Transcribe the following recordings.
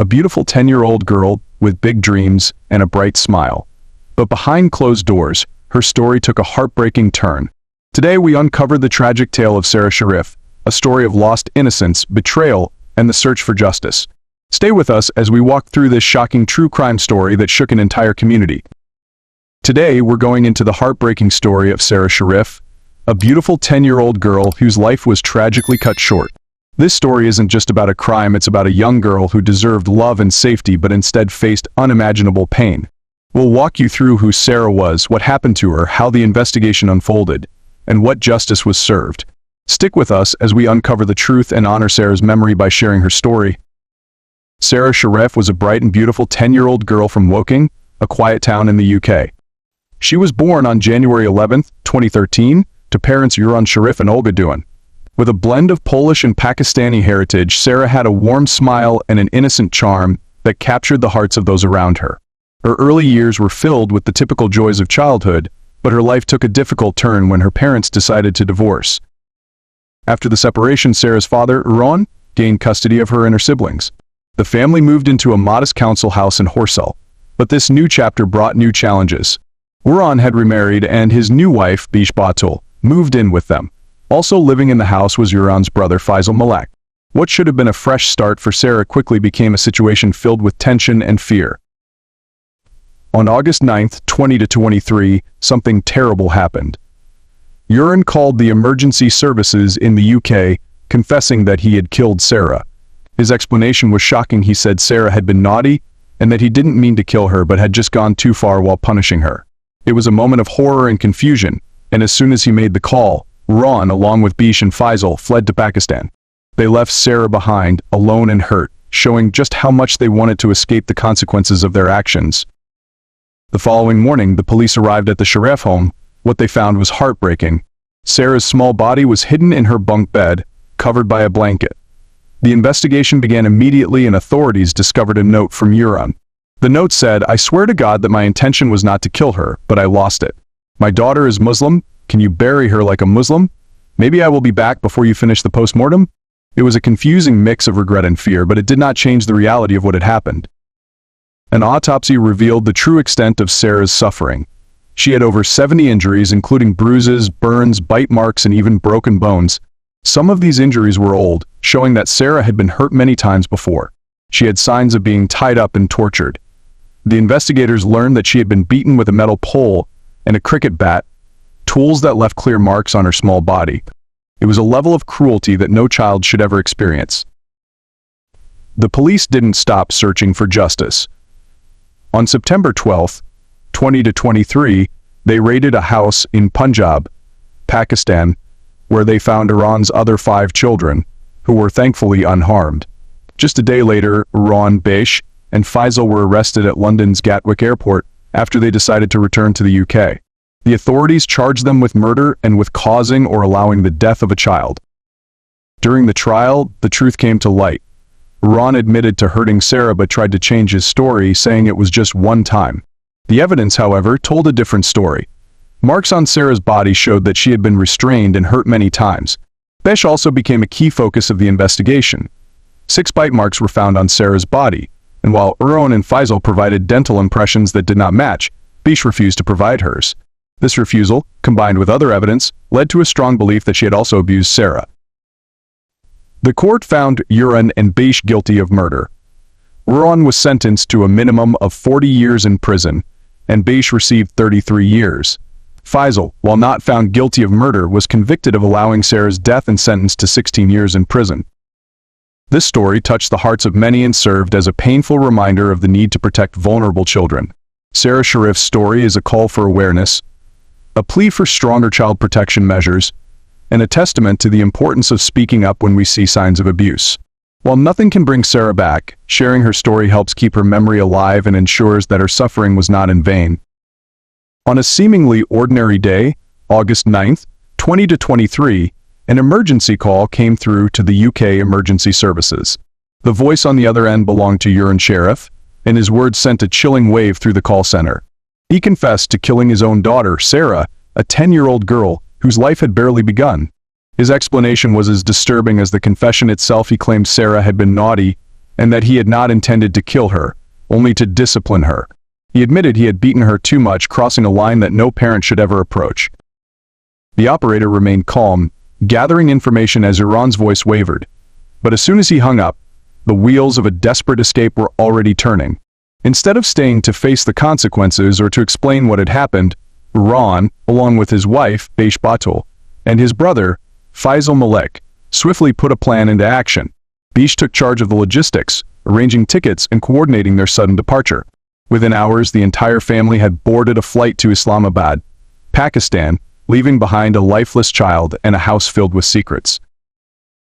a beautiful 10-year-old girl with big dreams and a bright smile. But behind closed doors, her story took a heartbreaking turn. Today we uncover the tragic tale of Sara Sharif, a story of lost innocence, betrayal, and the search for justice. Stay with us as we walk through this shocking true crime story that shook an entire community. Today we're going into the heartbreaking story of Sara Sharif, a beautiful 10-year-old girl whose life was tragically cut short. This story isn't just about a crime, it's about a young girl who deserved love and safety but instead faced unimaginable pain. We'll walk you through who Sara was, what happened to her, how the investigation unfolded, and what justice was served. Stick with us as we uncover the truth and honor Sara's memory by sharing her story. Sara Sharif was a bright and beautiful 10-year-old girl from Woking, a quiet town in the UK. She was born on January 11, 2013, to parents Yuran Sharif and Olga Duan. With a blend of Polish and Pakistani heritage, Sara had a warm smile and an innocent charm that captured the hearts of those around her. Her early years were filled with the typical joys of childhood, but her life took a difficult turn when her parents decided to divorce. After the separation, Sara's father, Ron, gained custody of her and her siblings. The family moved into a modest council house in Horsell, but this new chapter brought new challenges. Ron had remarried and his new wife, Bish Batul, moved in with them. Also living in the house was Yuran's brother Faisal Malak. What should have been a fresh start for Sara quickly became a situation filled with tension and fear. On August 9, 2023, something terrible happened. Yuran called the emergency services in the UK, confessing that he had killed Sara. His explanation was shocking. He said Sara had been naughty and that he didn't mean to kill her but had just gone too far while punishing her. It was a moment of horror and confusion, and as soon as he made the call, Ron, along with Bish and Faisal, fled to Pakistan. They left Sara behind, alone and hurt, showing just how much they wanted to escape the consequences of their actions. The following morning, the police arrived at the Sharif home. What they found was heartbreaking. Sara's small body was hidden in her bunk bed, covered by a blanket. The investigation began immediately and authorities discovered a note from Yuran. The note said, "I swear to God that my intention was not to kill her, but I lost it. My daughter is Muslim. Can you bury her like a Muslim? Maybe I will be back before you finish the post-mortem?" It was a confusing mix of regret and fear, but it did not change the reality of what had happened. An autopsy revealed the true extent of Sara's suffering. She had over 70 injuries, including bruises, burns, bite marks, and even broken bones. Some of these injuries were old, showing that Sara had been hurt many times before. She had signs of being tied up and tortured. The investigators learned that she had been beaten with a metal pole and a cricket bat, tools that left clear marks on her small body. It was a level of cruelty that no child should ever experience. The police didn't stop searching for justice. On September 12, 2023, they raided a house in Punjab, Pakistan, where they found Iran's other 5 children, who were thankfully unharmed. Just a day later, Ron, Bish, and Faisal were arrested at London's Gatwick Airport after they decided to return to the UK. The authorities charged them with murder and with causing or allowing the death of a child. During the trial, the truth came to light. Ron admitted to hurting Sara but tried to change his story, saying it was just one time. The evidence, however, told a different story. Marks on Sara's body showed that she had been restrained and hurt many times. Bish also became a key focus of the investigation. 6 bite marks were found on Sara's body, and while Ron and Faisal provided dental impressions that did not match, Bish refused to provide hers. This refusal, combined with other evidence, led to a strong belief that she had also abused Sara. The court found Yuran and Bish guilty of murder. Ron was sentenced to a minimum of 40 years in prison, and Bish received 33 years. Faisal, while not found guilty of murder, was convicted of allowing Sara's death and sentenced to 16 years in prison. This story touched the hearts of many and served as a painful reminder of the need to protect vulnerable children. Sara Sharif's story is a call for awareness, a plea for stronger child protection measures, and a testament to the importance of speaking up when we see signs of abuse. While nothing can bring Sara back, sharing her story helps keep her memory alive and ensures that her suffering was not in vain. On a seemingly ordinary day, August 9, 2023, an emergency call came through to the UK Emergency Services. The voice on the other end belonged to Yuran Sharif, and his words sent a chilling wave through the call center. He confessed to killing his own daughter, Sara, a 10-year-old girl whose life had barely begun. His explanation was as disturbing as the confession itself. He claimed Sara had been naughty and that he had not intended to kill her, only to discipline her. He admitted he had beaten her too much, crossing a line that no parent should ever approach. The operator remained calm, gathering information as Iran's voice wavered. But as soon as he hung up, the wheels of a desperate escape were already turning. Instead of staying to face the consequences or to explain what had happened, Iran, along with his wife, Beish Batul, and his brother, Faisal Malek, swiftly put a plan into action. Beish took charge of the logistics, arranging tickets and coordinating their sudden departure. Within hours, the entire family had boarded a flight to Islamabad, Pakistan, leaving behind a lifeless child and a house filled with secrets.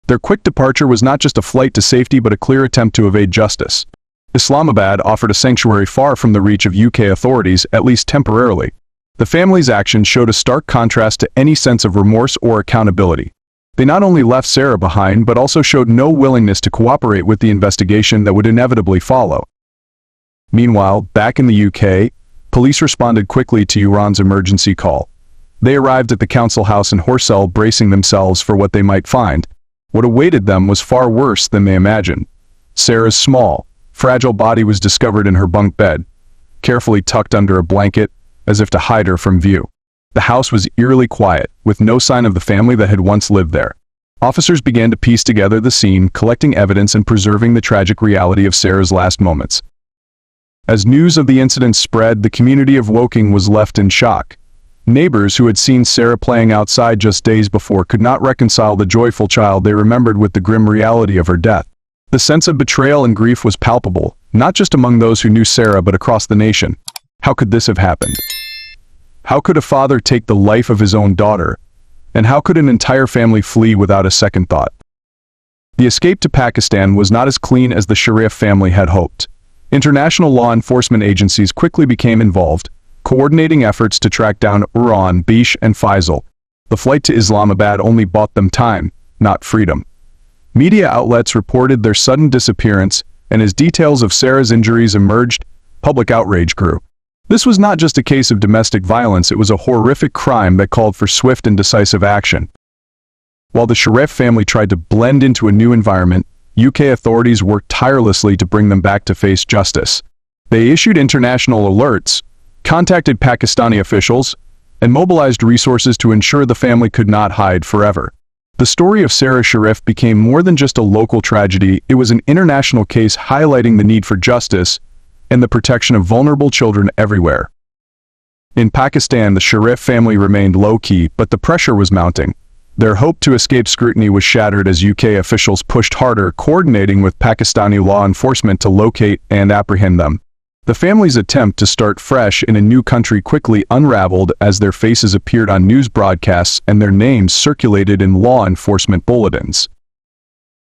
Their quick departure was not just a flight to safety but a clear attempt to evade justice. Islamabad offered a sanctuary far from the reach of UK authorities, at least temporarily. The family's actions showed a stark contrast to any sense of remorse or accountability. They not only left Sara behind but also showed no willingness to cooperate with the investigation that would inevitably follow. Meanwhile, back in the UK, police responded quickly to Iran's emergency call. They arrived at the council house in Horsell, bracing themselves for what they might find. What awaited them was far worse than they imagined. Sara's small, fragile body was discovered in her bunk bed, carefully tucked under a blanket, as if to hide her from view. The house was eerily quiet, with no sign of the family that had once lived there. Officers began to piece together the scene, collecting evidence and preserving the tragic reality of Sara's last moments. As news of the incident spread, the community of Woking was left in shock. Neighbors who had seen Sara playing outside just days before could not reconcile the joyful child they remembered with the grim reality of her death. The sense of betrayal and grief was palpable, not just among those who knew Sara but across the nation. How could this have happened? How could a father take the life of his own daughter? And how could an entire family flee without a second thought? The escape to Pakistan was not as clean as the Sharif family had hoped. International law enforcement agencies quickly became involved, coordinating efforts to track down Iran, Beish, and Faisal. The flight to Islamabad only bought them time, not freedom. Media outlets reported their sudden disappearance, and as details of Sara's injuries emerged, public outrage grew. This was not just a case of domestic violence, it was a horrific crime that called for swift and decisive action. While the Sharif family tried to blend into a new environment, UK authorities worked tirelessly to bring them back to face justice. They issued international alerts, contacted Pakistani officials, and mobilized resources to ensure the family could not hide forever. The story of Sara Sharif became more than just a local tragedy, it was an international case highlighting the need for justice and the protection of vulnerable children everywhere. In Pakistan, the Sharif family remained low-key, but the pressure was mounting. Their hope to escape scrutiny was shattered as UK officials pushed harder, coordinating with Pakistani law enforcement to locate and apprehend them. The family's attempt to start fresh in a new country quickly unraveled as their faces appeared on news broadcasts and their names circulated in law enforcement bulletins.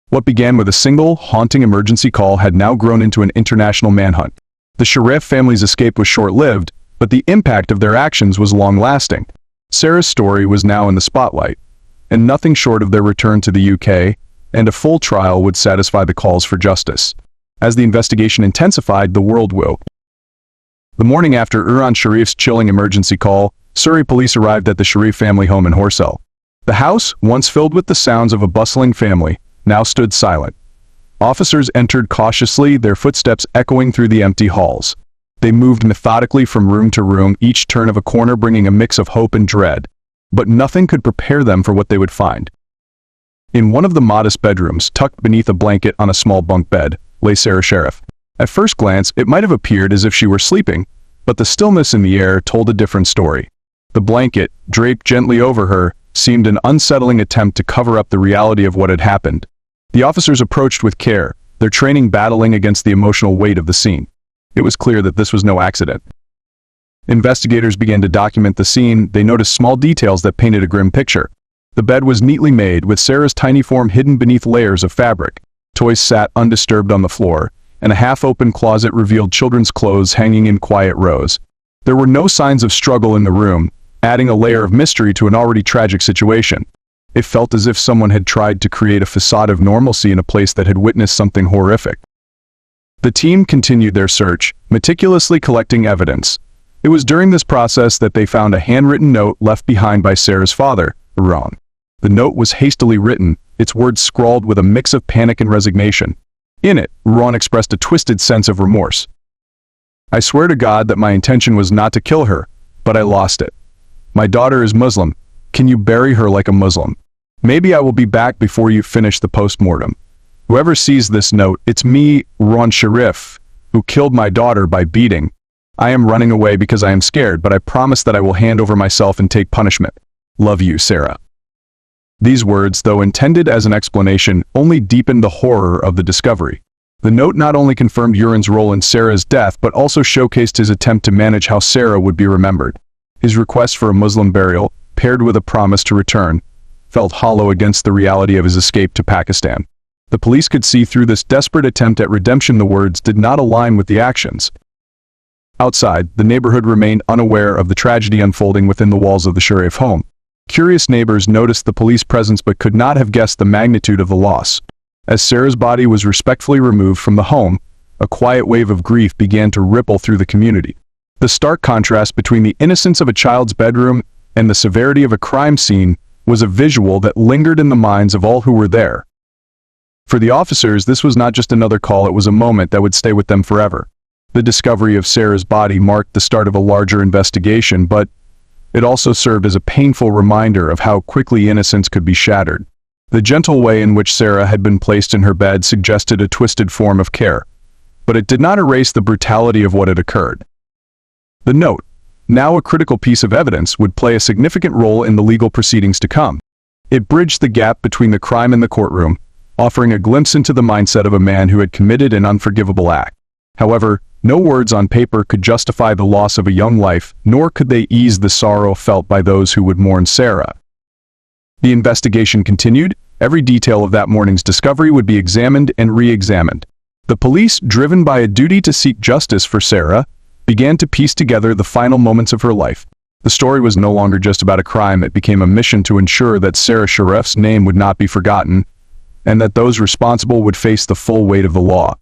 What began with a single, haunting emergency call had now grown into an international manhunt. The Sharif family's escape was short-lived, but the impact of their actions was long-lasting. Sara's story was now in the spotlight, and nothing short of their return to the UK and a full trial would satisfy the calls for justice. As the investigation intensified, the world woke. The morning after Iran Sharif's chilling emergency call, Surrey police arrived at the Sharif family home in Horsell. The house, once filled with the sounds of a bustling family, now stood silent. Officers entered cautiously, their footsteps echoing through the empty halls. They moved methodically from room to room, each turn of a corner bringing a mix of hope and dread. But nothing could prepare them for what they would find. In one of the modest bedrooms, tucked beneath a blanket on a small bunk bed, lay Sara Sharif. At first glance, it might have appeared as if she were sleeping, but the stillness in the air told a different story. The blanket, draped gently over her, seemed an unsettling attempt to cover up the reality of what had happened. The officers approached with care, their training battling against the emotional weight of the scene. It was clear that this was no accident. Investigators began to document the scene. They noticed small details that painted a grim picture. The bed was neatly made, with Sara's tiny form hidden beneath layers of fabric. Toys sat undisturbed on the floor, and a half-open closet revealed children's clothes hanging in quiet rows. There were no signs of struggle in the room, adding a layer of mystery to an already tragic situation. It felt as if someone had tried to create a facade of normalcy in a place that had witnessed something horrific. The team continued their search, meticulously collecting evidence. It was during this process that they found a handwritten note left behind by Sara's father, Iran. The note was hastily written, its words scrawled with a mix of panic and resignation. In it, Ron expressed a twisted sense of remorse. "I swear to God that my intention was not to kill her, but I lost it. My daughter is Muslim. Can you bury her like a Muslim? Maybe I will be back before you finish the post-mortem. Whoever sees this note, it's me, Sara Sharif, who killed my daughter by beating. I am running away because I am scared, but I promise that I will hand over myself and take punishment. Love you, Sarah." These words, though intended as an explanation, only deepened the horror of the discovery. The note not only confirmed Uran's role in Sarah's death, but also showcased his attempt to manage how Sarah would be remembered. His request for a Muslim burial, paired with a promise to return, felt hollow against the reality of his escape to Pakistan. The police could see through this desperate attempt at redemption the words did not align with the actions. Outside, the neighborhood remained unaware of the tragedy unfolding within the walls of the Sharif home. Curious neighbors noticed the police presence but could not have guessed the magnitude of the loss. As Sarah's body was respectfully removed from the home, a quiet wave of grief began to ripple through the community. The stark contrast between the innocence of a child's bedroom and the severity of a crime scene was a visual that lingered in the minds of all who were there. For the officers, this was not just another call, it was a moment that would stay with them forever. The discovery of Sarah's body marked the start of a larger investigation, but it also served as a painful reminder of how quickly innocence could be shattered. The gentle way in which Sarah had been placed in her bed suggested a twisted form of care, but it did not erase the brutality of what had occurred. The note, now a critical piece of evidence, would play a significant role in the legal proceedings to come. It bridged the gap between the crime and the courtroom, offering a glimpse into the mindset of a man who had committed an unforgivable act. However, no words on paper could justify the loss of a young life, nor could they ease the sorrow felt by those who would mourn Sarah. The investigation continued. Every detail of that morning's discovery would be examined and re-examined. The police, driven by a duty to seek justice for Sarah, began to piece together the final moments of her life. The story was no longer just about a crime, it became a mission to ensure that Sara Sharif's name would not be forgotten, and that those responsible would face the full weight of the law.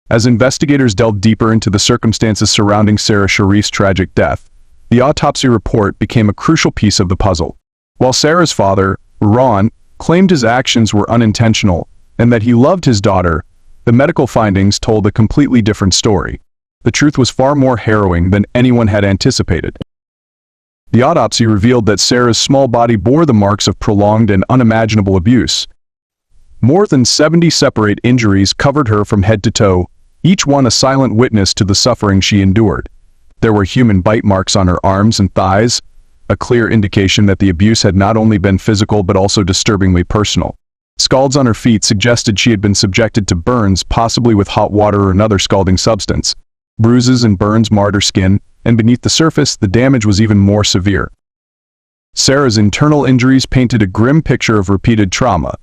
As investigators delved deeper into the circumstances surrounding Sara Sharif's tragic death, the autopsy report became a crucial piece of the puzzle. While Sarah's father, Ron, claimed his actions were unintentional and that he loved his daughter, the medical findings told a completely different story. The truth was far more harrowing than anyone had anticipated. The autopsy revealed that Sarah's small body bore the marks of prolonged and unimaginable abuse. More than 70 separate injuries covered her from head to toe, each one a silent witness to the suffering she endured. There were human bite marks on her arms and thighs, a clear indication that the abuse had not only been physical but also disturbingly personal. Scalds on her feet suggested she had been subjected to burns, possibly with hot water or another scalding substance. Bruises and burns marred her skin, and beneath the surface, the damage was even more severe. Sarah's internal injuries painted a grim picture of repeated trauma.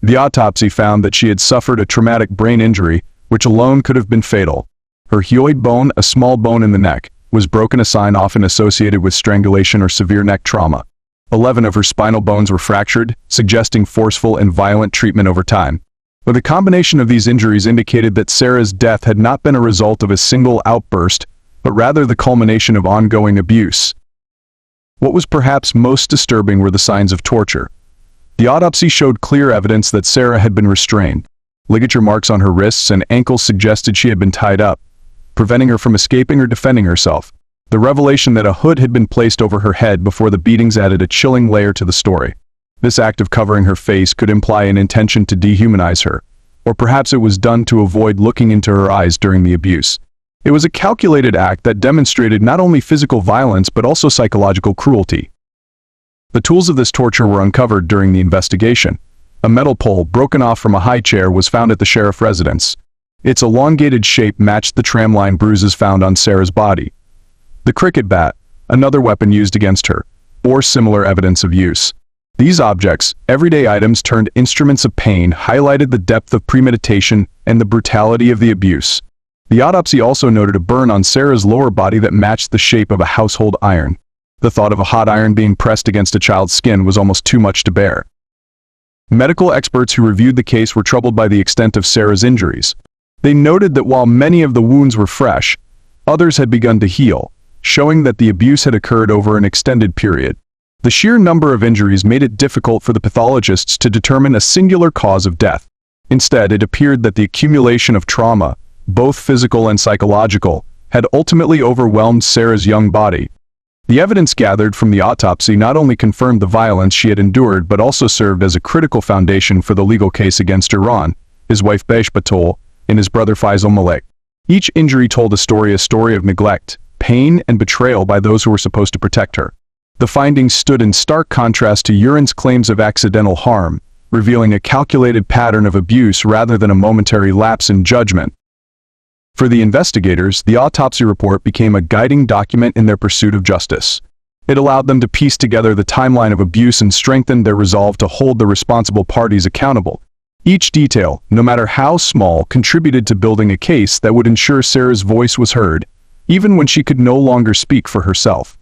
The autopsy found that she had suffered a traumatic brain injury, which alone could have been fatal. Her hyoid bone, a small bone in the neck, was broken, a sign often associated with strangulation or severe neck trauma. 11 of her spinal bones were fractured, suggesting forceful and violent treatment over time. But the combination of these injuries indicated that Sarah's death had not been a result of a single outburst, but rather the culmination of ongoing abuse. What was perhaps most disturbing were the signs of torture. The autopsy showed clear evidence that Sarah had been restrained. Ligature marks on her wrists and ankles suggested she had been tied up, preventing her from escaping or defending herself. The revelation that a hood had been placed over her head before the beatings added a chilling layer to the story. This act of covering her face could imply an intention to dehumanize her, or perhaps it was done to avoid looking into her eyes during the abuse. It was a calculated act that demonstrated not only physical violence but also psychological cruelty. The tools of this torture were uncovered during the investigation. A metal pole broken off from a high chair was found at the sheriff residence. Its elongated shape matched the tramline bruises found on Sarah's body. The cricket bat, another weapon used against her, bore similar evidence of use. These objects, everyday items turned instruments of pain, highlighted the depth of premeditation and the brutality of the abuse. The autopsy also noted a burn on Sarah's lower body that matched the shape of a household iron. The thought of a hot iron being pressed against a child's skin was almost too much to bear. Medical experts who reviewed the case were troubled by the extent of Sarah's injuries. They noted that while many of the wounds were fresh, others had begun to heal, showing that the abuse had occurred over an extended period. The sheer number of injuries made it difficult for the pathologists to determine a singular cause of death. Instead, it appeared that the accumulation of trauma, both physical and psychological, had ultimately overwhelmed Sara's young body. The evidence gathered from the autopsy not only confirmed the violence she had endured but also served as a critical foundation for the legal case against Iran, his wife Besh Batol, and his brother Faisal Malik. Each injury told a story of neglect, pain, and betrayal by those who were supposed to protect her. The findings stood in stark contrast to Iran's claims of accidental harm, revealing a calculated pattern of abuse rather than a momentary lapse in judgment. For the investigators, the autopsy report became a guiding document in their pursuit of justice. It allowed them to piece together the timeline of abuse and strengthened their resolve to hold the responsible parties accountable. Each detail, no matter how small, contributed to building a case that would ensure Sara's voice was heard, even when she could no longer speak for herself.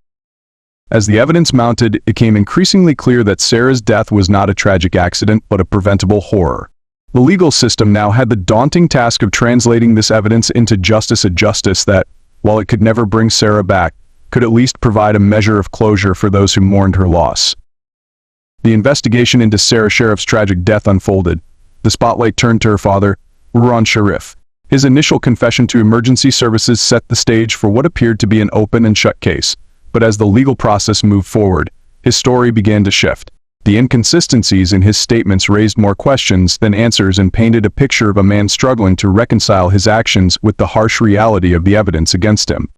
As the evidence mounted, it became increasingly clear that Sara's death was not a tragic accident but a preventable horror. The legal system now had the daunting task of translating this evidence into justice, a justice that, while it could never bring Sara back, could at least provide a measure of closure for those who mourned her loss. The investigation into Sara Sharif's tragic death unfolded. The spotlight turned to her father, Sara Sharif. His initial confession to emergency services set the stage for what appeared to be an open and shut case, but as the legal process moved forward, his story began to shift. The inconsistencies in his statements raised more questions than answers and painted a picture of a man struggling to reconcile his actions with the harsh reality of the evidence against him.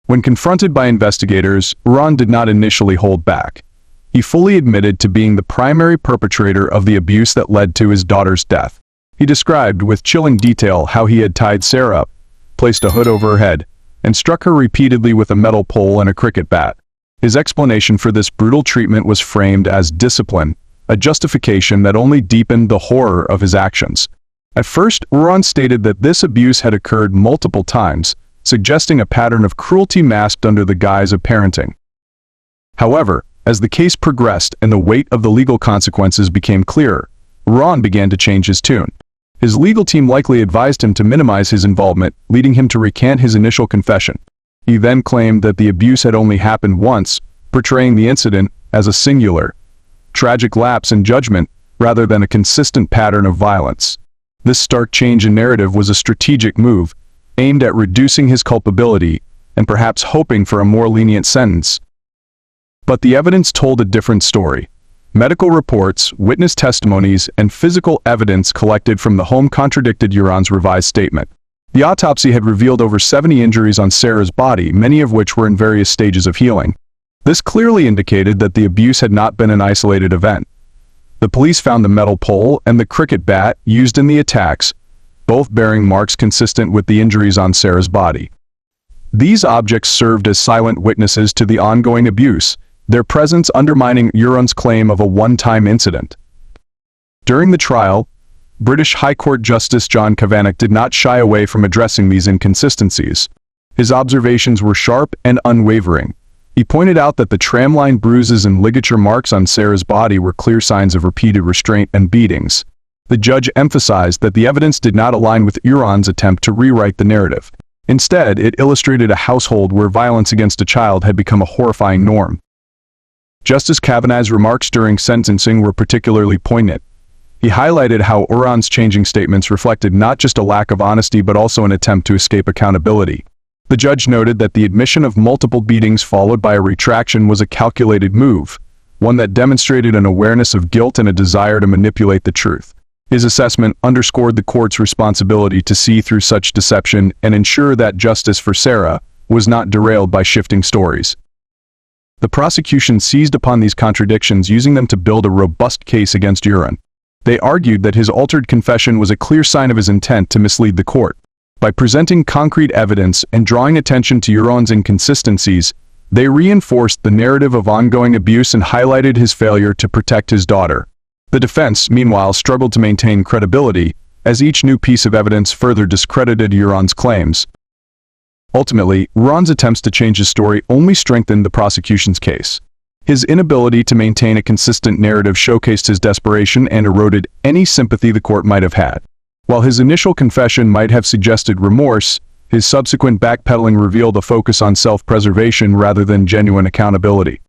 When confronted by investigators, Sara did not initially hold back. He fully admitted to being the primary perpetrator of the abuse that led to his daughter's death. He described with chilling detail how he had tied Sara up, placed a hood over her head, and struck her repeatedly with a metal pole and a cricket bat. His explanation for this brutal treatment was framed as discipline, a justification that only deepened the horror of his actions. At first, Sara stated that this abuse had occurred multiple times, suggesting a pattern of cruelty masked under the guise of parenting. However, as the case progressed and the weight of the legal consequences became clearer, Sara began to change his tune. His legal team likely advised him to minimize his involvement, leading him to recant his initial confession. He then claimed that the abuse had only happened once, portraying the incident as a singular, tragic lapse in judgment rather than a consistent pattern of violence. This stark change in narrative was a strategic move, aimed at reducing his culpability and perhaps hoping for a more lenient sentence. But the evidence told a different story. Medical reports, witness testimonies, and physical evidence collected from the home contradicted Sara's revised statement. The autopsy had revealed over 70 injuries on Sara's body, many of which were in various stages of healing. This clearly indicated that the abuse had not been an isolated event. The police found the metal pole and the cricket bat used in the attacks, both bearing marks consistent with the injuries on Sara's body. These objects served as silent witnesses to the ongoing abuse, their presence undermining Sara's claim of a one-time incident. During the trial, British High Court Justice John Kavanagh did not shy away from addressing these inconsistencies. His observations were sharp and unwavering. He pointed out that the tramline bruises and ligature marks on Sara's body were clear signs of repeated restraint and beatings. The judge emphasized that the evidence did not align with Sara's attempt to rewrite the narrative. Instead, it illustrated a household where violence against a child had become a horrifying norm. Justice Kavanagh's remarks during sentencing were particularly poignant. He highlighted how Sara's changing statements reflected not just a lack of honesty but also an attempt to escape accountability. The judge noted that the admission of multiple beatings followed by a retraction was a calculated move, one that demonstrated an awareness of guilt and a desire to manipulate the truth. His assessment underscored the court's responsibility to see through such deception and ensure that justice for Sara was not derailed by shifting stories. The prosecution seized upon these contradictions, using them to build a robust case against Sara. They argued that his altered confession was a clear sign of his intent to mislead the court. By presenting concrete evidence and drawing attention to Sara's inconsistencies, they reinforced the narrative of ongoing abuse and highlighted his failure to protect his daughter. The defense, meanwhile, struggled to maintain credibility, as each new piece of evidence further discredited Sara's claims. Ultimately, Sara's attempts to change his story only strengthened the prosecution's case. His inability to maintain a consistent narrative showcased his desperation and eroded any sympathy the court might have had. While his initial confession might have suggested remorse, his subsequent backpedaling revealed a focus on self-preservation rather than genuine accountability.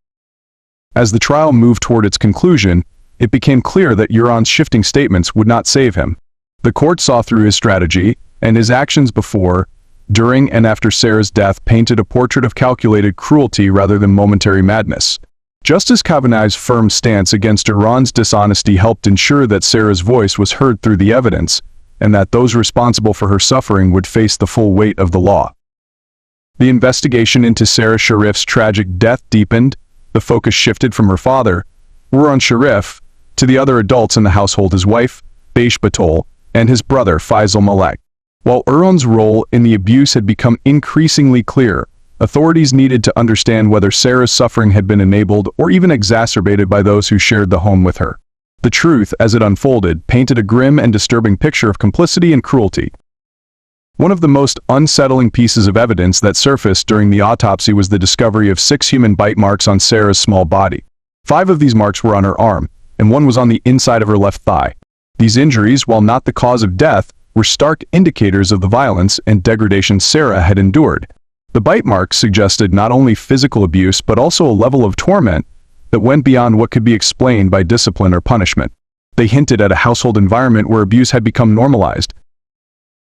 As the trial moved toward its conclusion, it became clear that Sara's shifting statements would not save him. The court saw through his strategy, and his actions before, during, and after Sara's death painted a portrait of calculated cruelty rather than momentary madness. Justice Kavanaugh's firm stance against Iran's dishonesty helped ensure that Sara's voice was heard through the evidence, and that those responsible for her suffering would face the full weight of the law. The investigation into Sara Sharif's tragic death deepened. The focus shifted from her father, Sara Sharif, to the other adults in the household: his wife, Beish Batol, and his brother, Faisal Malek. While Iran's role in the abuse had become increasingly clear, authorities needed to understand whether Sara's suffering had been enabled or even exacerbated by those who shared the home with her. The truth, as it unfolded, painted a grim and disturbing picture of complicity and cruelty. One of the most unsettling pieces of evidence that surfaced during the autopsy was the discovery of 6 human bite marks on Sara's small body. 5 of these marks were on her arm, and 1 was on the inside of her left thigh. These injuries, while not the cause of death, were stark indicators of the violence and degradation Sara had endured. The bite marks suggested not only physical abuse but also a level of torment that went beyond what could be explained by discipline or punishment. They hinted at a household environment where abuse had become normalized.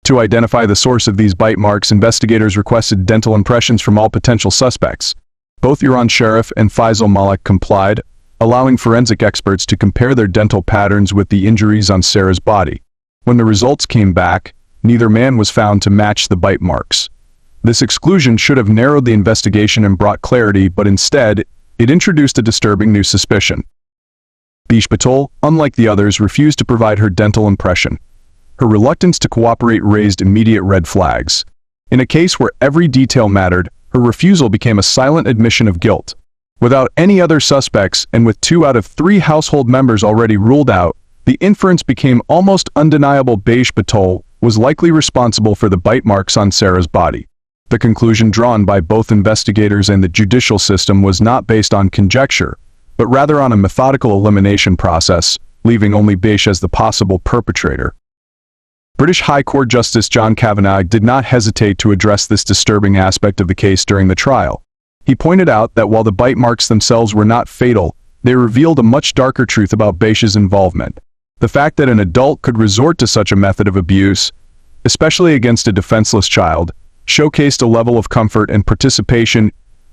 To identify the source of these bite marks, investigators requested dental impressions from all potential suspects. Both Sara Sharif and Faisal Malek complied, allowing forensic experts to compare their dental patterns with the injuries on Sara's body. When the results came back, neither man was found to match the bite marks. This exclusion should have narrowed the investigation and brought clarity, but instead, it introduced a disturbing new suspicion. Beish Batol, unlike the others, refused to provide her dental impression. Her reluctance to cooperate raised immediate red flags. In a case where every detail mattered, her refusal became a silent admission of guilt. Without any other suspects, and with 2 out of 3 household members already ruled out, the inference became almost undeniable: Beish Batol was likely responsible for the bite marks on Sara's body. The conclusion drawn by both investigators and the judicial system was not based on conjecture, but rather on a methodical elimination process, leaving only Beish as the possible perpetrator. British High Court Justice John Kavanagh did not hesitate to address this disturbing aspect of the case during the trial. He pointed out that while the bite marks themselves were not fatal, they revealed a much darker truth about Beish's involvement. The fact that an adult could resort to such a method of abuse, especially against a defenseless child, showcased a level of comfort and participation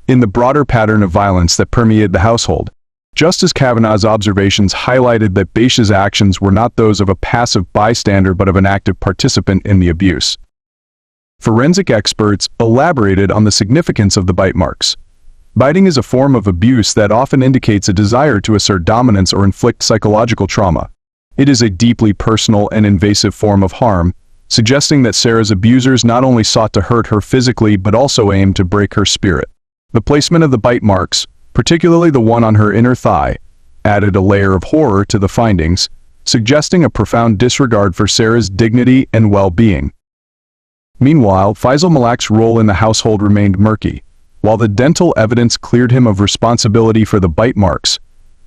in the broader pattern of violence that permeated the household. Justice Kavanagh's observations highlighted that Beish's actions were not those of a passive bystander but of an active participant in the abuse. Forensic experts elaborated on the significance of the bite marks. Biting is a form of abuse that often indicates a desire to assert dominance or inflict psychological trauma. It is a deeply personal and invasive form of harm, suggesting that Sara's abusers not only sought to hurt her physically but also aimed to break her spirit. The placement of the bite marks, particularly the one on her inner thigh, added a layer of horror to the findings, suggesting a profound disregard for Sara's dignity and well-being. Meanwhile, Faisal Malek's role in the household remained murky. While the dental evidence cleared him of responsibility for the bite marks,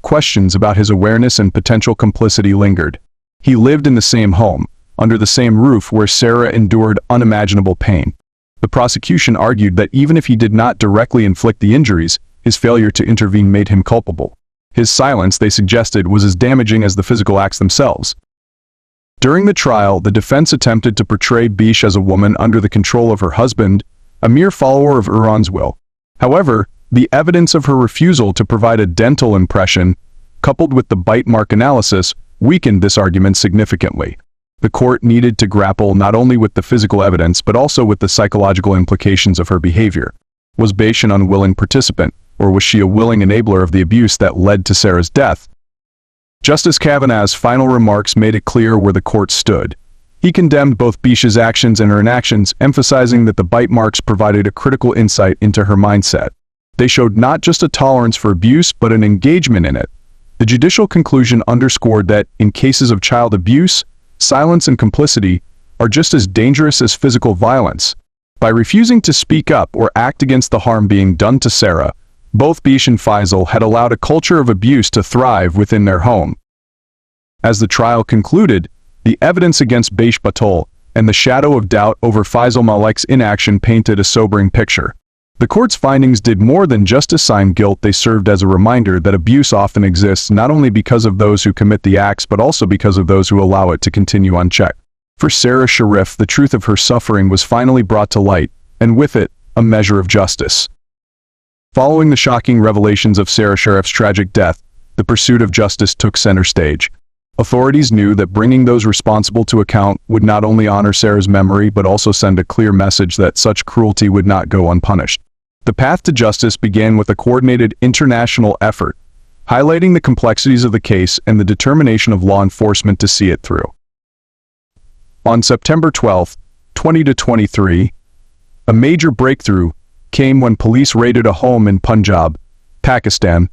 questions about his awareness and potential complicity lingered. He lived in the same home, under the same roof where Sara endured unimaginable pain. The prosecution argued that even if he did not directly inflict the injuries, his failure to intervene made him culpable. His silence, they suggested, was as damaging as the physical acts themselves. During the trial, the defense attempted to portray Beish as a woman under the control of her husband, a mere follower of Iran's will. However, the evidence of her refusal to provide a dental impression, coupled with the bite mark analysis, weakened this argument significantly. The court needed to grapple not only with the physical evidence but also with the psychological implications of her behavior. Was Beish an unwilling participant, or was she a willing enabler of the abuse that led to Sara's death? Justice Kavanagh's final remarks made it clear where the court stood. He condemned both Beish's actions and her inactions, emphasizing that the bite marks provided a critical insight into her mindset. They showed not just a tolerance for abuse but an engagement in it. The judicial conclusion underscored that, in cases of child abuse, silence and complicity are just as dangerous as physical violence. By refusing to speak up or act against the harm being done to Sara, both Beish and Faisal had allowed a culture of abuse to thrive within their home. As the trial concluded, the evidence against Beish Batol and the shadow of doubt over Faisal Malek's inaction painted a sobering picture. The court's findings did more than just assign guilt. They served as a reminder that abuse often exists not only because of those who commit the acts but also because of those who allow it to continue unchecked. For Sara Sharif, the truth of her suffering was finally brought to light, and with it, a measure of justice. Following the shocking revelations of Sara Sharif's tragic death, the pursuit of justice took center stage. Authorities knew that bringing those responsible to account would not only honor Sara's memory but also send a clear message that such cruelty would not go unpunished. The path to justice began with a coordinated international effort, highlighting the complexities of the case and the determination of law enforcement to see it through. On September 12, 2023, a major breakthrough came when police raided a home in Punjab, Pakistan,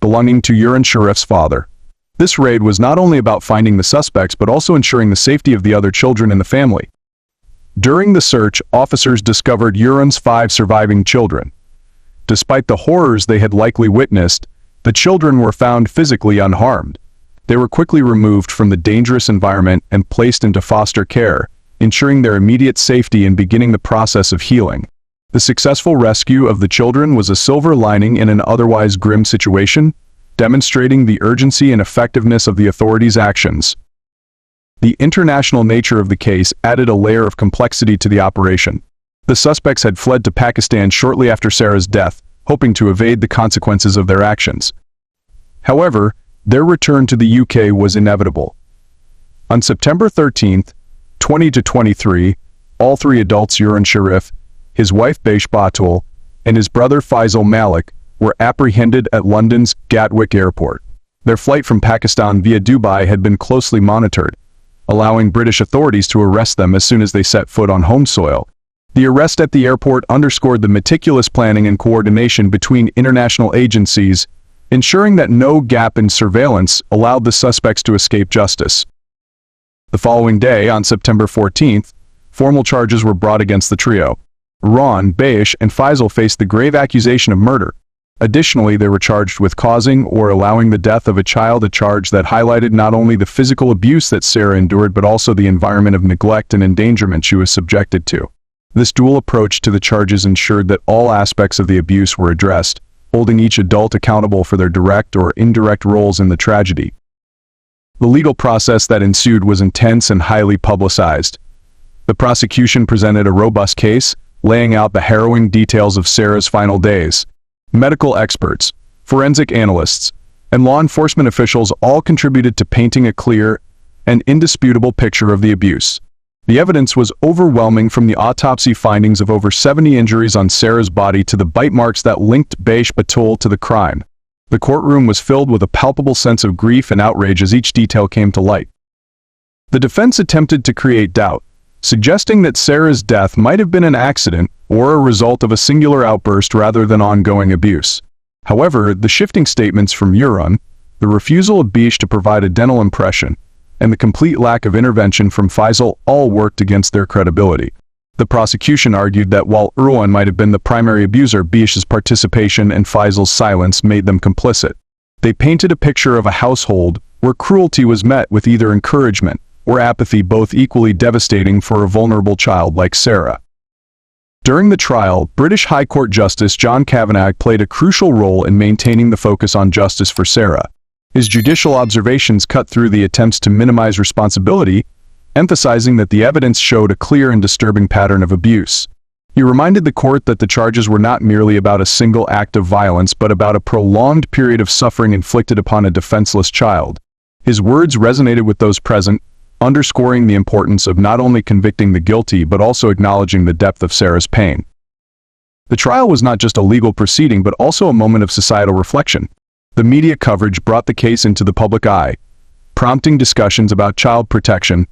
belonging to Sara Sharif's father. This raid was not only about finding the suspects but also ensuring the safety of the other children in the family. During the search, officers discovered Sara's 5 surviving children. Despite the horrors they had likely witnessed, the children were found physically unharmed. They were quickly removed from the dangerous environment and placed into foster care, ensuring their immediate safety and beginning the process of healing. The successful rescue of the children was a silver lining in an otherwise grim situation, demonstrating the urgency and effectiveness of the authorities' actions. The international nature of the case added a layer of complexity to the operation. The suspects had fled to Pakistan shortly after Sara's death, hoping to evade the consequences of their actions. However, their return to the UK was inevitable. On September 13, 2023, all 3 adults, Sara Sharif, his wife Baish Batul, and his brother Faisal Malik, were apprehended at London's Gatwick Airport. Their flight from Pakistan via Dubai had been closely monitored, allowing British authorities to arrest them as soon as they set foot on home soil. The arrest at the airport underscored the meticulous planning and coordination between international agencies, ensuring that no gap in surveillance allowed the suspects to escape justice. The following day, on September 14th, formal charges were brought against the trio. Ron, Baish, and Faisal faced the grave accusation of murder. Additionally, they were charged with causing or allowing the death of a child, a charge that highlighted not only the physical abuse that Sara endured but also the environment of neglect and endangerment she was subjected to. This dual approach to the charges ensured that all aspects of the abuse were addressed, holding each adult accountable for their direct or indirect roles in the tragedy. The legal process that ensued was intense and highly publicized. The prosecution presented a robust case, laying out the harrowing details of Sara's final days. Medical experts, forensic analysts, and law enforcement officials all contributed to painting a clear and indisputable picture of the abuse. The evidence was overwhelming, from the autopsy findings of over 70 injuries on Sara's body to the bite marks that linked Baish Batul to the crime. The courtroom was filled with a palpable sense of grief and outrage as each detail came to light. The defense attempted to create doubt, suggesting that Sara's death might have been an accident or a result of a singular outburst rather than ongoing abuse. However, the shifting statements from Sara, the refusal of Baish to provide a dental impression, and the complete lack of intervention from Faisal all worked against their credibility. The prosecution argued that while Sara might have been the primary abuser, Baish's participation and Faisal's silence made them complicit. They painted a picture of a household where cruelty was met with either encouragement or apathy, both equally devastating for a vulnerable child like Sara. During the trial, British High Court Justice John Kavanagh played a crucial role in maintaining the focus on justice for Sara. His judicial observations cut through the attempts to minimize responsibility, emphasizing that the evidence showed a clear and disturbing pattern of abuse. He reminded the court that the charges were not merely about a single act of violence but about a prolonged period of suffering inflicted upon a defenseless child. His words resonated with those present, underscoring the importance of not only convicting the guilty but also acknowledging the depth of Sara's pain. The trial was not just a legal proceeding but also a moment of societal reflection. The media coverage brought the case into the public eye, prompting discussions about child protection,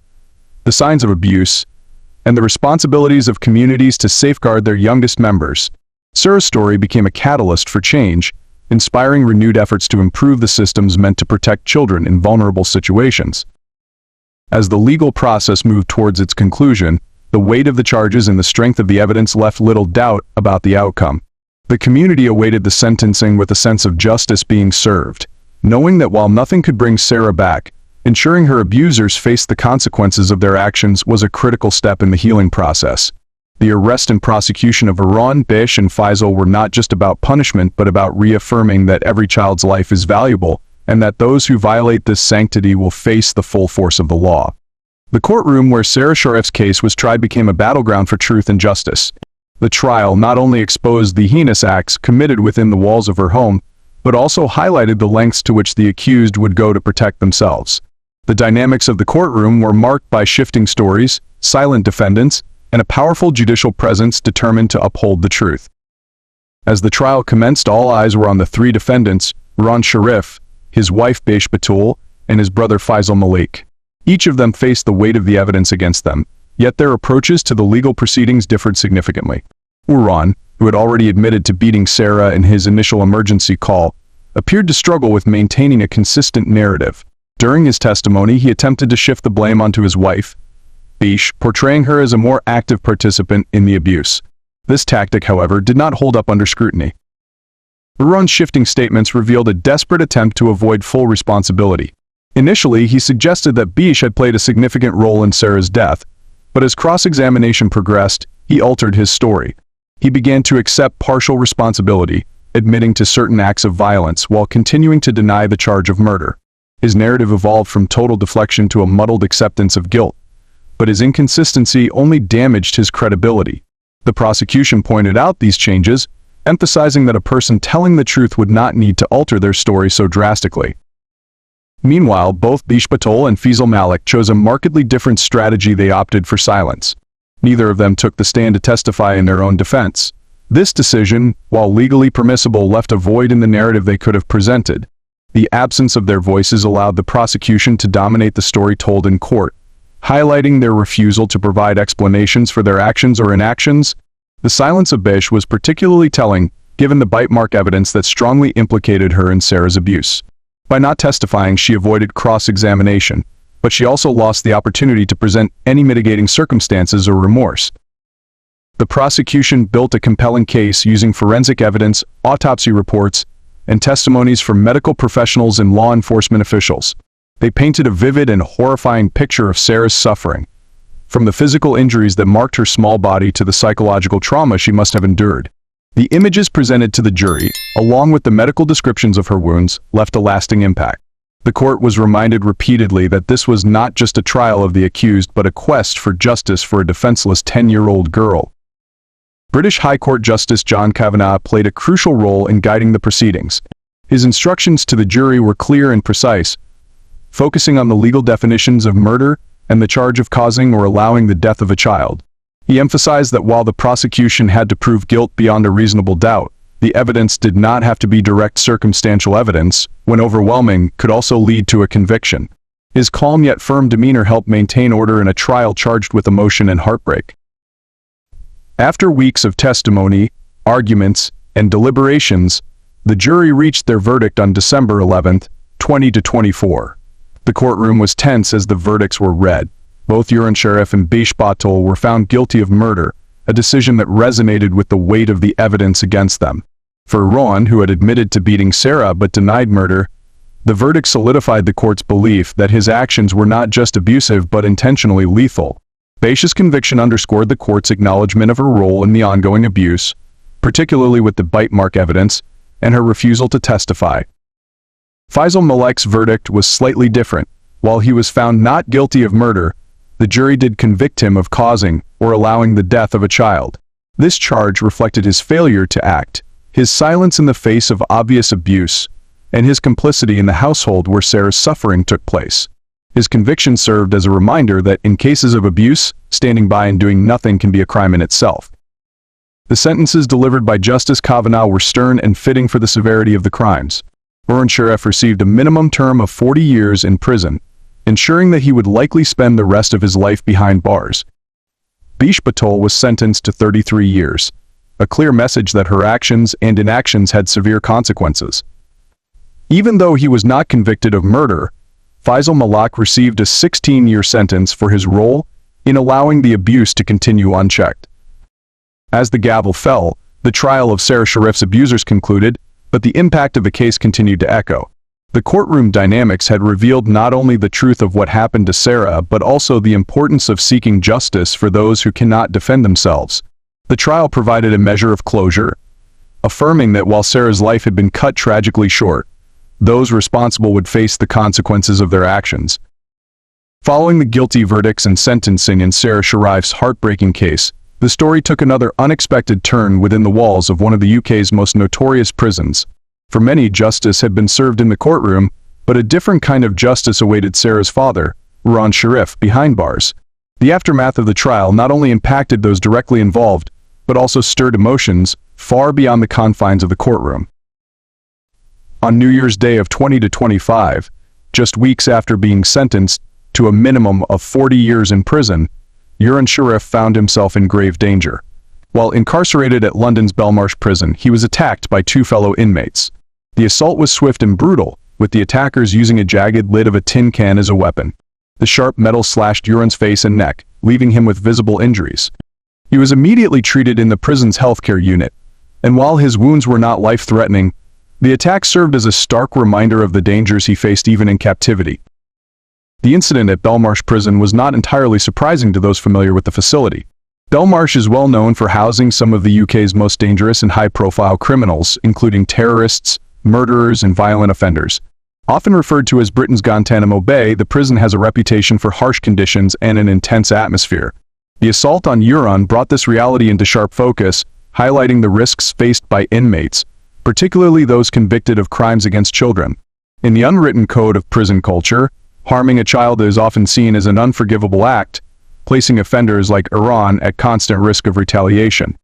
the signs of abuse, and the responsibilities of communities to safeguard their youngest members. Sara's story became a catalyst for change, inspiring renewed efforts to improve the systems meant to protect children in vulnerable situations. As the legal process moved towards its conclusion, the weight of the charges and the strength of the evidence left little doubt about the outcome. The community awaited the sentencing with a sense of justice being served, knowing that while nothing could bring Sara back, ensuring her abusers faced the consequences of their actions was a critical step in the healing process. The arrest and prosecution of Sara, Baish, and Faisal were not just about punishment but about reaffirming that every child's life is valuable and that those who violate this sanctity will face the full force of the law. The courtroom where Sara Sharif's case was tried became a battleground for truth and justice. The trial not only exposed the heinous acts committed within the walls of her home, but also highlighted the lengths to which the accused would go to protect themselves. The dynamics of the courtroom were marked by shifting stories, silent defendants, and a powerful judicial presence determined to uphold the truth. As the trial commenced, all eyes were on the three defendants, Sara Sharif, his wife Bish Batul, and his brother Faisal Malik. Each of them faced the weight of the evidence against them, yet their approaches to the legal proceedings differed significantly. Sara, who had already admitted to beating Sara in his initial emergency call, appeared to struggle with maintaining a consistent narrative. During his testimony, he attempted to shift the blame onto his wife, Bish, portraying her as a more active participant in the abuse. This tactic, however, did not hold up under scrutiny. Sara's shifting statements revealed a desperate attempt to avoid full responsibility. Initially, he suggested that Bish had played a significant role in Sara's death, but as cross-examination progressed, he altered his story. He began to accept partial responsibility, admitting to certain acts of violence while continuing to deny the charge of murder. His narrative evolved from total deflection to a muddled acceptance of guilt, but his inconsistency only damaged his credibility. The prosecution pointed out these changes, emphasizing that a person telling the truth would not need to alter their story so drastically. Meanwhile, both Bish Batul and Faisal Malik chose a markedly different strategy. They opted for silence. Neither of them took the stand to testify in their own defense. This decision, while legally permissible, left a void in the narrative they could have presented. The absence of their voices allowed the prosecution to dominate the story told in court, highlighting their refusal to provide explanations for their actions or inactions. The silence of Bish was particularly telling, given the bite mark evidence that strongly implicated her in Sara's abuse. By not testifying, she avoided cross-examination, but she also lost the opportunity to present any mitigating circumstances or remorse. The prosecution built a compelling case using forensic evidence, autopsy reports, and testimonies from medical professionals and law enforcement officials. They painted a vivid and horrifying picture of Sara's suffering, from the physical injuries that marked her small body to the psychological trauma she must have endured. The images presented to the jury, along with the medical descriptions of her wounds, left a lasting impact. The court was reminded repeatedly that this was not just a trial of the accused but a quest for justice for a defenseless 10-year-old girl. British High Court Justice John Kavanagh played a crucial role in guiding the proceedings. His instructions to the jury were clear and precise, focusing on the legal definitions of murder and the charge of causing or allowing the death of a child. He emphasized that while the prosecution had to prove guilt beyond a reasonable doubt, the evidence did not have to be direct circumstantial evidence, when overwhelming, could also lead to a conviction. His calm yet firm demeanor helped maintain order in a trial charged with emotion and heartbreak. After weeks of testimony, arguments, and deliberations, the jury reached their verdict on December 11, 2024. The courtroom was tense as the verdicts were read. Both Sara Sharif and Bish Batul were found guilty of murder, a decision that resonated with the weight of the evidence against them. For Sara, who had admitted to beating Sara but denied murder, the verdict solidified the court's belief that his actions were not just abusive but intentionally lethal. Bish's conviction underscored the court's acknowledgement of her role in the ongoing abuse, particularly with the bite mark evidence, and her refusal to testify. Faisal Malik's verdict was slightly different. While he was found not guilty of murder, the jury did convict him of causing or allowing the death of a child. This charge reflected his failure to act, his silence in the face of obvious abuse, and his complicity in the household where Sara's suffering took place. His conviction served as a reminder that in cases of abuse, standing by and doing nothing can be a crime in itself. The sentences delivered by Justice Kavanagh were stern and fitting for the severity of the crimes. Sara Sharif received a minimum term of 40 years in prison, ensuring that he would likely spend the rest of his life behind bars. Bish Batul was sentenced to 33 years, a clear message that her actions and inactions had severe consequences. Even though he was not convicted of murder, Faisal Malik received a 16-year sentence for his role in allowing the abuse to continue unchecked. As the gavel fell, the trial of Sara Sharif's abusers concluded, but the impact of the case continued to echo. The courtroom dynamics had revealed not only the truth of what happened to Sara but also the importance of seeking justice for those who cannot defend themselves. The trial provided a measure of closure, affirming that while Sara's life had been cut tragically short, those responsible would face the consequences of their actions. Following the guilty verdicts and sentencing in Sara Sharif's heartbreaking case, the story took another unexpected turn within the walls of one of the UK's most notorious prisons. For many, justice had been served in the courtroom, but a different kind of justice awaited Sara's father, Sara Sharif, behind bars. The aftermath of the trial not only impacted those directly involved, but also stirred emotions far beyond the confines of the courtroom. On New Year's Day of 2025, just weeks after being sentenced to a minimum of 40 years in prison, Sara Sharif found himself in grave danger. While incarcerated at London's Belmarsh prison, he was attacked by two fellow inmates. The assault was swift and brutal, with the attackers using a jagged lid of a tin can as a weapon. The sharp metal slashed Sara's face and neck, leaving him with visible injuries. He was immediately treated in the prison's healthcare unit, and while his wounds were not life-threatening, the attack served as a stark reminder of the dangers he faced even in captivity. The incident at Belmarsh prison was not entirely surprising to those familiar with the facility. Belmarsh is well known for housing some of the UK's most dangerous and high-profile criminals, including terrorists, murderers, and violent offenders. Often referred to as Britain's Guantanamo Bay, the prison has a reputation for harsh conditions and an intense atmosphere. The assault on Sara brought this reality into sharp focus, highlighting the risks faced by inmates, particularly those convicted of crimes against children. In the unwritten code of prison culture, harming a child is often seen as an unforgivable act, placing offenders like Sara at constant risk of retaliation.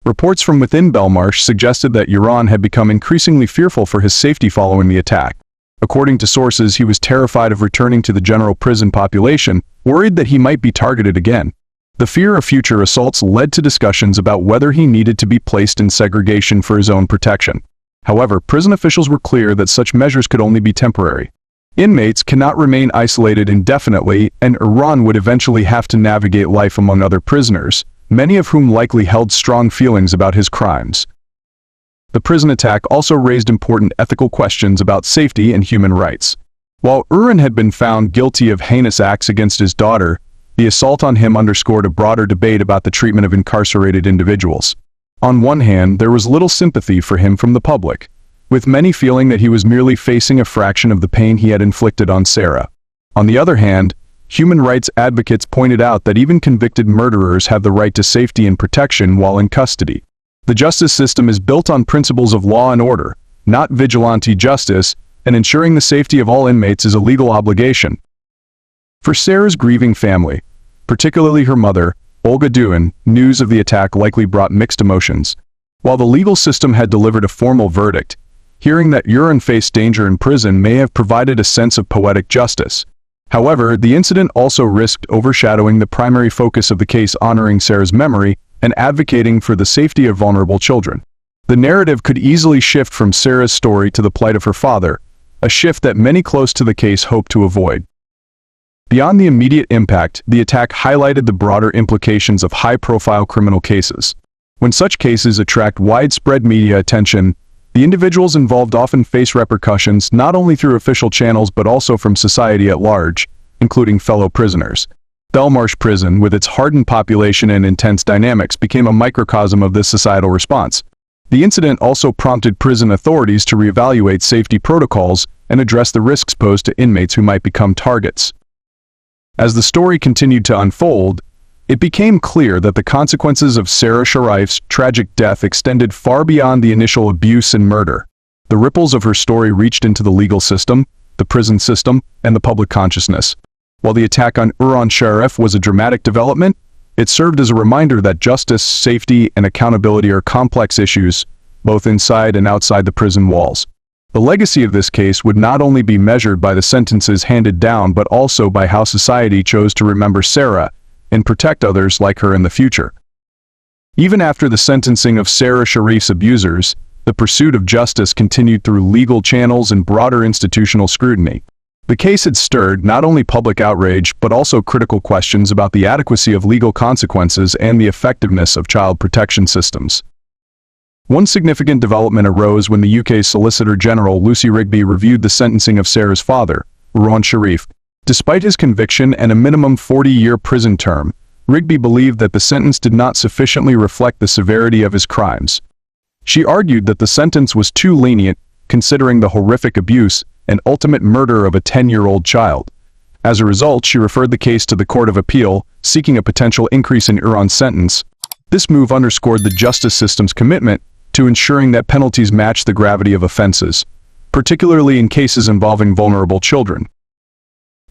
Reports from within Belmarsh suggested that Sara had become increasingly fearful for his safety following the attack. According to sources, he was terrified of returning to the general prison population, worried that he might be targeted again. The fear of future assaults led to discussions about whether he needed to be placed in segregation for his own protection. However, prison officials were clear that such measures could only be temporary. Inmates cannot remain isolated indefinitely, and Sara would eventually have to navigate life among other prisoners, many of whom likely held strong feelings about his crimes. The prison attack also raised important ethical questions about safety and human rights. While Sara had been found guilty of heinous acts against his daughter, the assault on him underscored a broader debate about the treatment of incarcerated individuals. On one hand, there was little sympathy for him from the public, with many feeling that he was merely facing a fraction of the pain he had inflicted on Sara. On the other hand, human rights advocates pointed out that even convicted murderers have the right to safety and protection while in custody. The justice system is built on principles of law and order, not vigilante justice, and ensuring the safety of all inmates is a legal obligation. For Sara's grieving family, particularly her mother, Olga Duin, news of the attack likely brought mixed emotions. While the legal system had delivered a formal verdict, hearing that Sara faced danger in prison may have provided a sense of poetic justice. However, the incident also risked overshadowing the primary focus of the case, honoring Sara's memory and advocating for the safety of vulnerable children. The narrative could easily shift from Sara's story to the plight of her father, a shift that many close to the case hoped to avoid. Beyond the immediate impact, the attack highlighted the broader implications of high-profile criminal cases. When such cases attract widespread media attention, the individuals involved often face repercussions not only through official channels but also from society at large, including fellow prisoners. Belmarsh Prison, with its hardened population and intense dynamics, became a microcosm of this societal response. The incident also prompted prison authorities to reevaluate safety protocols and address the risks posed to inmates who might become targets. As the story continued to unfold, it became clear that the consequences of Sara Sharif's tragic death extended far beyond the initial abuse and murder. The ripples of her story reached into the legal system, the prison system, and the public consciousness. While the attack on Sara Sharif was a dramatic development, it served as a reminder that justice, safety, and accountability are complex issues, both inside and outside the prison walls. The legacy of this case would not only be measured by the sentences handed down but also by how society chose to remember Sara and protect others like her in the future. Even after the sentencing of Sara Sharif's abusers, the pursuit of justice continued through legal channels and broader institutional scrutiny. The case had stirred not only public outrage but also critical questions about the adequacy of legal consequences and the effectiveness of child protection systems. One significant development arose when the UK's Solicitor General Lucy Rigby reviewed the sentencing of Sara's father, Sara Sharif. Despite his conviction and a minimum 40-year prison term, Rigby believed that the sentence did not sufficiently reflect the severity of his crimes. She argued that the sentence was too lenient, considering the horrific abuse and ultimate murder of a 10-year-old child. As a result, she referred the case to the Court of Appeal, seeking a potential increase in Iran's sentence. This move underscored the justice system's commitment to ensuring that penalties match the gravity of offenses, particularly in cases involving vulnerable children.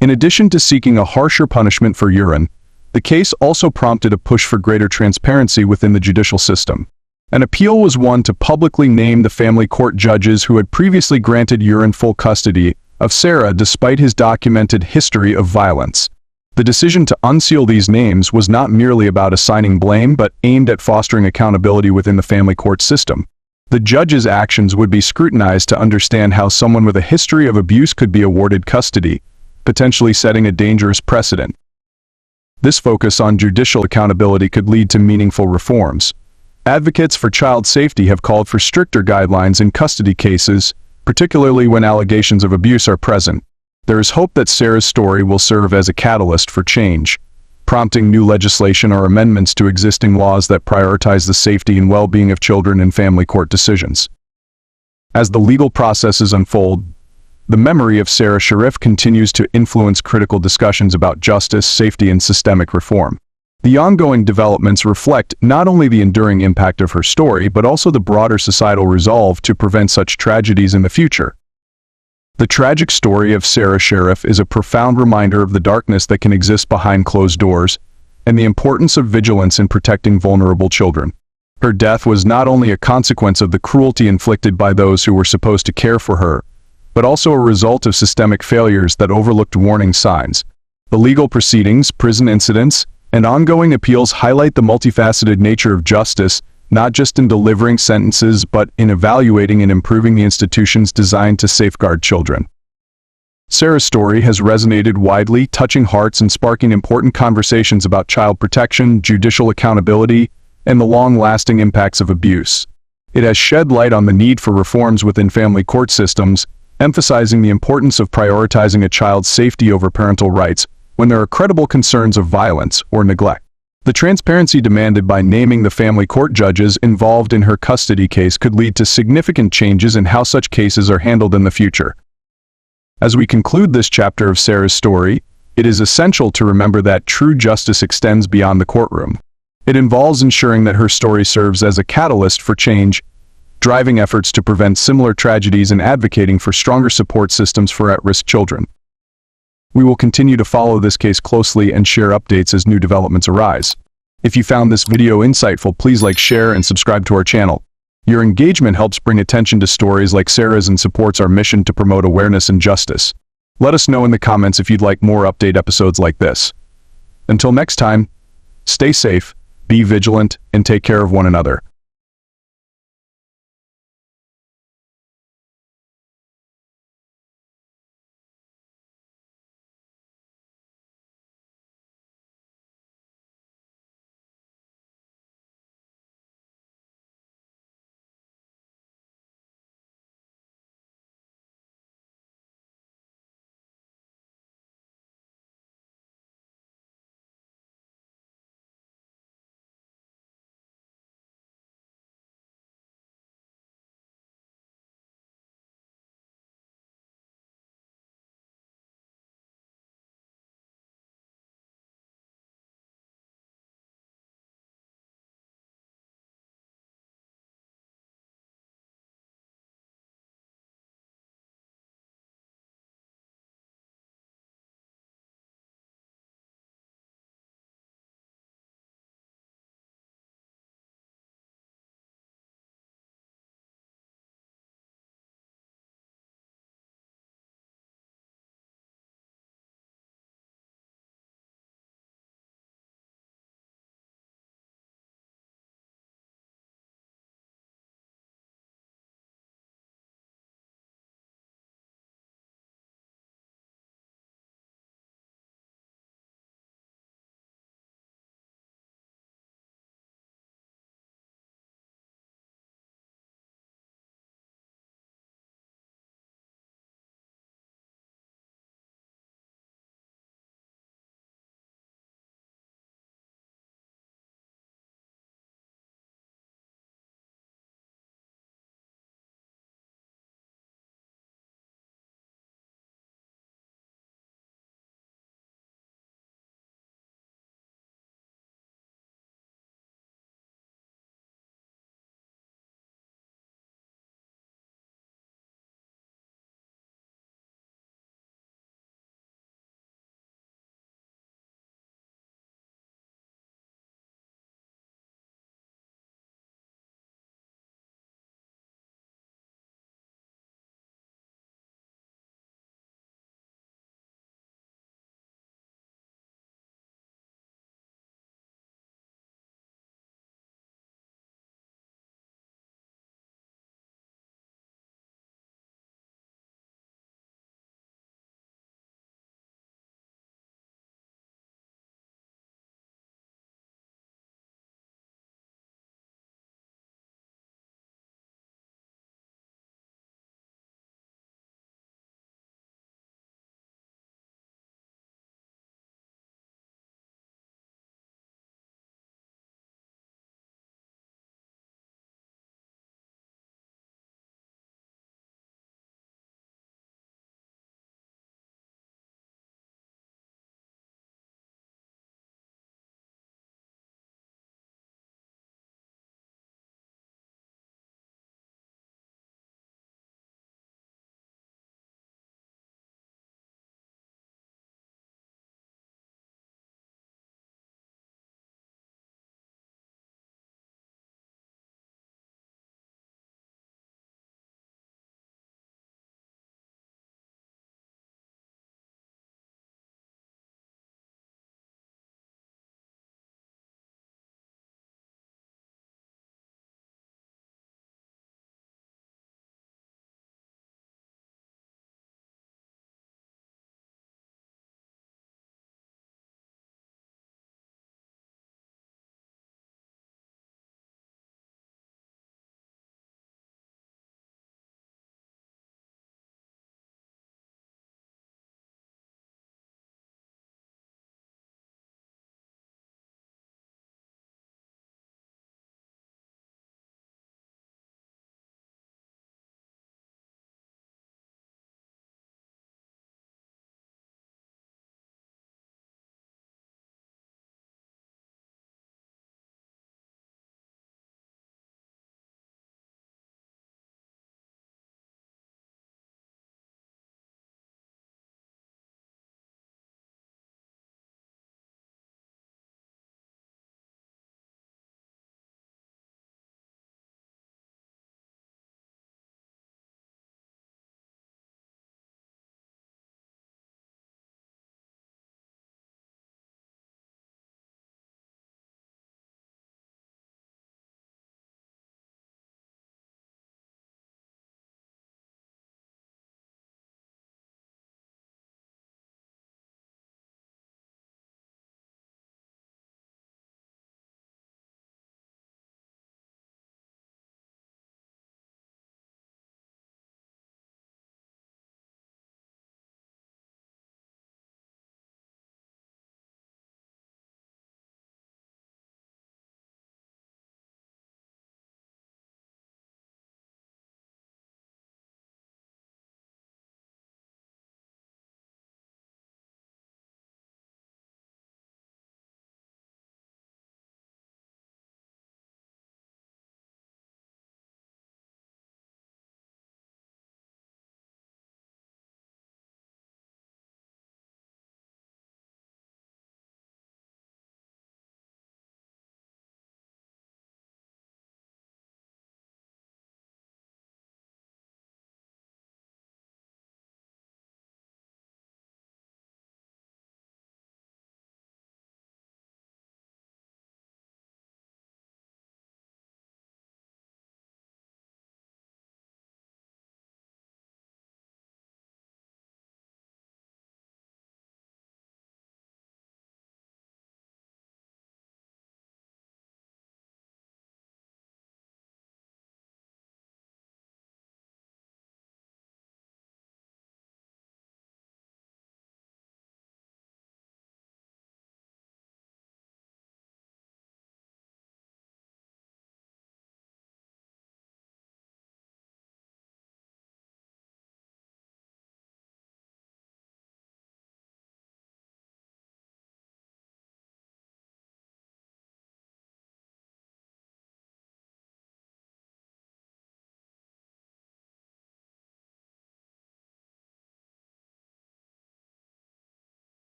In addition to seeking a harsher punishment for Iran, the case also prompted a push for greater transparency within the judicial system. An appeal was won to publicly name the family court judges who had previously granted Iran full custody of Sara despite his documented history of violence. The decision to unseal these names was not merely about assigning blame but aimed at fostering accountability within the family court system. The judges' actions would be scrutinized to understand how someone with a history of abuse could be awarded custody, potentially setting a dangerous precedent. This focus on judicial accountability could lead to meaningful reforms. Advocates for child safety have called for stricter guidelines in custody cases, particularly when allegations of abuse are present. There is hope that Sara's story will serve as a catalyst for change, prompting new legislation or amendments to existing laws that prioritize the safety and well-being of children in family court decisions. As the legal processes unfold, the memory of Sara Sharif continues to influence critical discussions about justice, safety, and systemic reform. The ongoing developments reflect not only the enduring impact of her story, but also the broader societal resolve to prevent such tragedies in the future. The tragic story of Sara Sharif is a profound reminder of the darkness that can exist behind closed doors, and the importance of vigilance in protecting vulnerable children. Her death was not only a consequence of the cruelty inflicted by those who were supposed to care for her, but also a result of systemic failures that overlooked warning signs. The legal proceedings, prison incidents, and ongoing appeals highlight the multifaceted nature of justice, not just in delivering sentences but in evaluating and improving the institutions designed to safeguard children. Sara's story has resonated widely, touching hearts and sparking important conversations about child protection, judicial accountability, and the long-lasting impacts of abuse. It has shed light on the need for reforms within family court systems, emphasizing the importance of prioritizing a child's safety over parental rights when there are credible concerns of violence or neglect. The transparency demanded by naming the family court judges involved in her custody case could lead to significant changes in how such cases are handled in the future. As we conclude this chapter of Sara's story, it is essential to remember that true justice extends beyond the courtroom. It involves ensuring that her story serves as a catalyst for change, driving efforts to prevent similar tragedies and advocating for stronger support systems for at-risk children. We will continue to follow this case closely and share updates as new developments arise. If you found this video insightful, please like, share, and subscribe to our channel. Your engagement helps bring attention to stories like Sara's and supports our mission to promote awareness and justice. Let us know in the comments if you'd like more update episodes like this. Until next time, stay safe, be vigilant, and take care of one another.